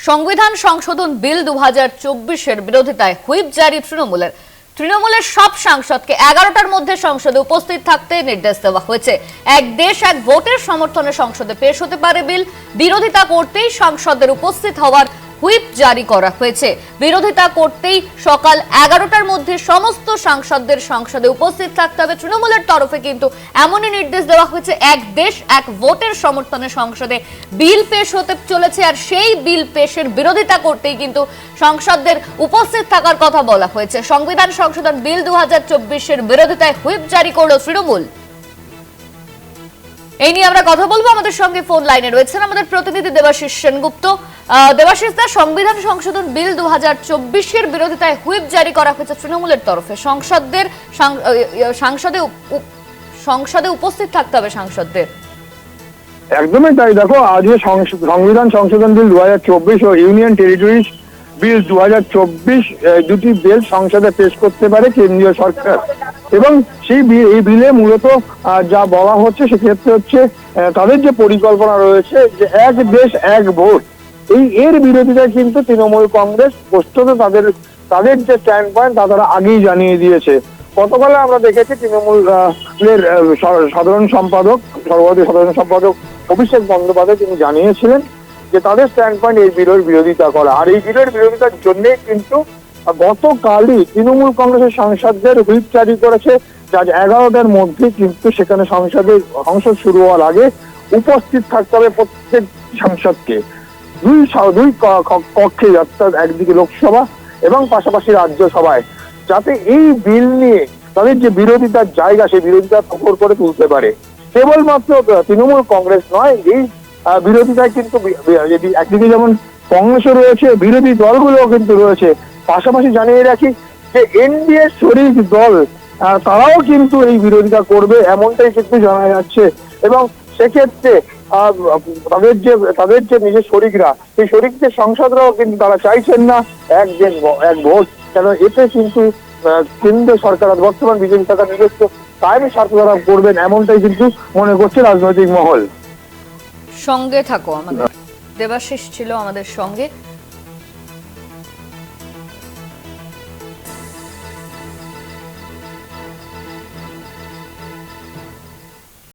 সংবিধান সংশোধন বিল 2024-এর বিরোধিতায় হুইপ জারি তৃণমূলের সব সাংসদকে 11টার মধ্যে সংসদে উপস্থিত থাকতে নির্দেশ দেওয়া হয়েছে। এক দেশ এক ভোটের সমর্থনে সংসদে পেশ হতে পারে বিল। বিরোধিতা করতেই সাংসদদের উপস্থিত হওয়ার হুইপ জারি করা হয়েছে। বিরোধিতা করতেই সকাল 11টার মধ্যে সমস্ত সাংসদদের সংসদে উপস্থিত থাকতে হবে। তৃণমূলের তরফে কিন্তু এমনই নির্দেশ দেওয়া হয়েছে, এক দেশ এক ভোটের সমর্থনে সংসদে বিল পেশ হতে চলেছে, আর সেই বিল পেশের বিরোধিতা করতেই কিন্তু সাংসদদের উপস্থিত থাকার কথা বলা হয়েছে। সংবিধান সংশোধন বিল 2024-এর বিরোধিতায় হুইপ জারি করল তৃণমূল। এই নিয়ে আমরা কথা বলবো। আমাদের সঙ্গে ফোন লাইনে রয়েছেন আমাদের প্রতিনিধি দেবাশিস সেনগুপ্ত। দেবাশিস দা, সংবিধান সংশোধন বিল 2024-এর বিরোধিতায় হুইপ জারি করা হয়েছে তৃণমূলের তরফে। সংসদে উপস্থিত থাকতে হবে সাংসদদের। একদমই তাই। দেখো, আজকে সংবিধান সংশোধন বিল 2024 ও ইউনিয়ন টেরিটরিজ বিল 2024 দুটি বিল সংসদে পেশ করতে পারে কেন্দ্রীয় সরকার, এবং এই বিলে মূলত যা বলা হচ্ছে সেক্ষেত্রে হচ্ছে তাদের যে পরিকল্পনা রয়েছে যে এক দেশ এক ভোট, এর বিরোধিতায় কিন্তু তৃণমূল কংগ্রেস স্পষ্টত তাদের যে স্ট্যান্ড পয়েন্ট তা তারা আগেই জানিয়ে দিয়েছে। গতকালে আমরা দেখেছি তৃণমূলের সর্বভারতীয় সাধারণ সম্পাদক অভিষেক বন্দ্যোপাধ্যায় তিনি জানিয়েছিলেন যে তাদের স্ট্যান্ড পয়েন্ট এই বিলের বিরোধিতা করা, আর এই বিলের বিরোধিতার জন্যই কিন্তু গতকালই তৃণমূল কংগ্রেসের সাংসদদের হুইপ জারি করেছে। আজ 11টার মধ্যে কিন্তু সেখানে সংসদ শুরু হওয়ার আগে উপস্থিত থাকতে হবে প্রত্যেক সাংসদকে দুই কক্ষে, অর্থাৎ একদিকে লোকসভা এবং পাশাপাশি রাজ্যসভায়, যাতে এই বিল নিয়ে তাদের যে বিরোধিতার জায়গা সেই বিরোধিতা প্রখর করে তুলতে পারে। কেবলমাত্র তৃণমূল কংগ্রেস নয়, এই বিরোধিতায় কিন্তু একদিকে যেমন কংগ্রেসও রয়েছে, বিরোধী দলগুলোও কিন্তু রয়েছে। পাশাপাশি জানিয়ে রাখি যে এনডিএ শরিক দল তারাও কিন্তু এই বিরোধিতা করবে, এমনটাই কিন্তু জানা যাচ্ছে। এবং সেক্ষেত্রে তাদের যে নিজের শরিকরা, সেই শরিকদের সংসদরাও কিন্তু তারা চাইছেন না এক ভোট, কেন এতে কিন্তু কেন্দ্র সরকার বর্তমান বিজেপি সরকার নিজস্ব কায়েমি স্বার্থ দ্বারা করবেন, এমনটাই কিন্তু মনে করছে রাজনৈতিক মহল। সঙ্গে থাকো, আমাদের দেবাশিস ছিল আমাদের সঙ্গে।